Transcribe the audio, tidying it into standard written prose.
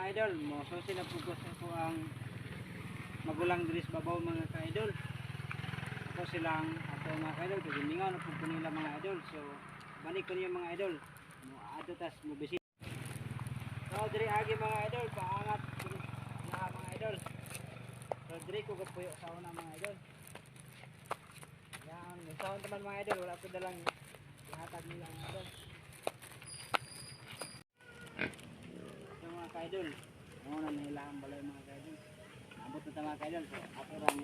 ka-idol, mo so sila focus ko ang magulang diri sa babaw mga ka-idol. Ako silang ato mga ka-idol kay gimingaw na pud nila mga idol. So balik ko niyo mga idol. Mo adto tas mo bisita. So diri agi mga idol, paangat na mga idol. So diri ko gapuyo sa una mga idol. Yan, sound teman mga idol, wala ko dalang ihatag nila mga idol. So mga ka-idol, muna na nila ang balay mga ka-idol. Nabot na ta mga ka-idol, so ako lang